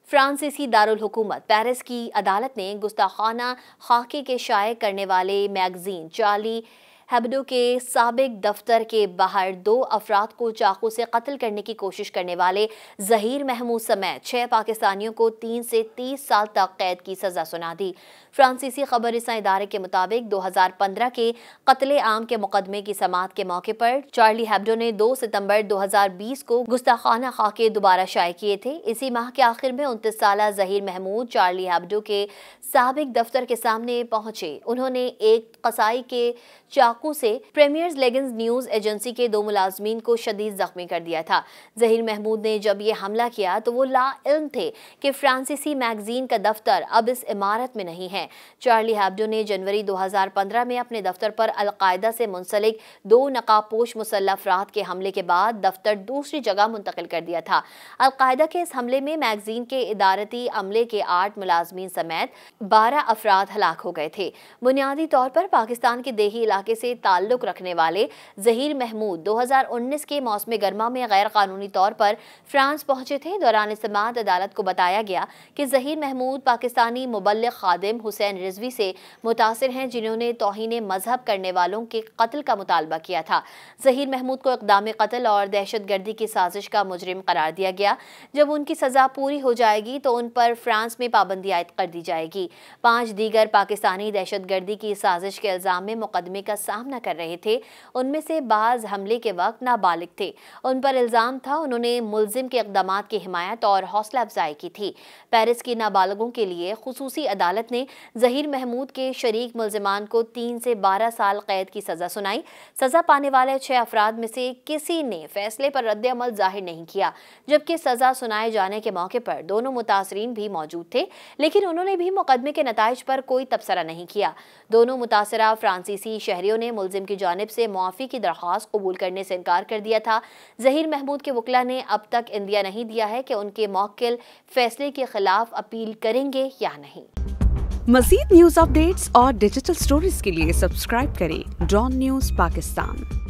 फ्रांसीसी दारुल हुकूमत पेरिस की अदालत ने गुस्ताखाना खाके के शाये करने वाले मैगजीन चार्ली हेब्डो के साबिक दफ्तर के बाहर 2 अफराद को चाकू से कत्ल करने की कोशिश करने वाले ज़हीर महमूद समेत 6 पाकिस्तानियों को 3 से 30 साल तक कैद की सज़ा सुना दी। फ्रांसीसी खबर रसां इदारे के मुताबिक 2015 के कत्ले आम के मुकदमे की समाअत के मौके पर चार्ली हेब्डो ने 2 सितंबर 2020 को गुस्ताखाना खाके दोबारा शाये किए थे। इसी माह के आखिर में 29 साला ज़हीर महमूद चार्ली हेब्डो के साबिक दफ्तर के सामने पहुंचे। उन्होंने एक कसाई के चाकू से प्रीमियर्स लेगेंस न्यूज एजेंसी के 2 मुलाजमीन को शदीद जख्मी कर दिया था। ज़हीर महमूद ने जब ये हमला किया तो वो लाइल्म थे कि फ्रांसीसी मैगजीन का दफ्तर अब इस इमारत में नहीं है। चार्ली हेब्डो ने जनवरी 2015 में अपने दफ्तर पर अलकायदा से मुंसलिक 2 नकाबपोश मुसल्लह अफराद के हमले के बाद दफ्तर दूसरी जगह मुंतकिल कर दिया था। अलकायदा के इस हमले में मैगजीन के इदारती अमले के 8 मुलाजमीन समेत 12 अफराद हलाक हो गए थे। बुनियादी तौर पर पाकिस्तान के देही इलाके से ताल्लुक रखने वाले ज़हीर महमूद 2019 के मौसम गर्मा में गैर कानूनी तौर पर फ्रांस पहुंचे थे। दौरान समाअत अदालत को बताया गया कि ज़हीर महमूद पाकिस्तानी मुबल्लिग खादिम हुसैन रिजवी से मुतासिर हैं, जिन्होंने तौहीन मजहब करने वालों के कत्ल का मुतालबा किया था। ज़हीर महमूद को इक़दाम कत्ल और दहशतगर्दी की साजिश का मुजरिम करार दिया गया। जब उनकी सज़ा पूरी हो जाएगी तो उन पर फ्रांस में पाबंदी आयद कर दी जाएगी। 5 दीगर पाकिस्तानी दहशतगर्दी की साजिश के इल्ज़ाम में मुकदमे का सामना कर रहे थे। उनमें से बाज़ हमले के वक्त नाबालिग थे। उन पर इल्ज़ाम था उन्होंने मुल्जिम के इक़दामात की हिमायत और हौसला अफजाई की थी। पेरिस की नाबालिगों के लिए खुसूसी अदालत ने ज़हीर महमूद के शरीक मुल्जिमान को 3 से 12 साल कैद की सज़ा सुनाई। सज़ा पाने वाले 6 अफराद में से किसी ने फैसले पर रद्द अमल जाहिर नहीं किया, जबकि सज़ा सुनाए जाने के मौके पर दोनों मुतासरीन भी मौजूद थे, लेकिन उन्होंने भी मुकदमे के नताइज पर कोई तबसरा नहीं किया। दोनों मुतासरा फ्रांसीसी शहरियों ने मुल्जिम की जानिब से मुआफ़ी की दरख्वास्त कबूल करने से इनकार कर दिया था। ज़हीर महमूद के वकील ने अब तक इंदिया नहीं दिया है कि उनके मौक्किल फैसले के खिलाफ अपील करेंगे या नहीं। मज़ीद न्यूज़ अपडेट्स और डिजिटल स्टोरीज के लिए सब्सक्राइब करें डॉन न्यूज़ पाकिस्तान।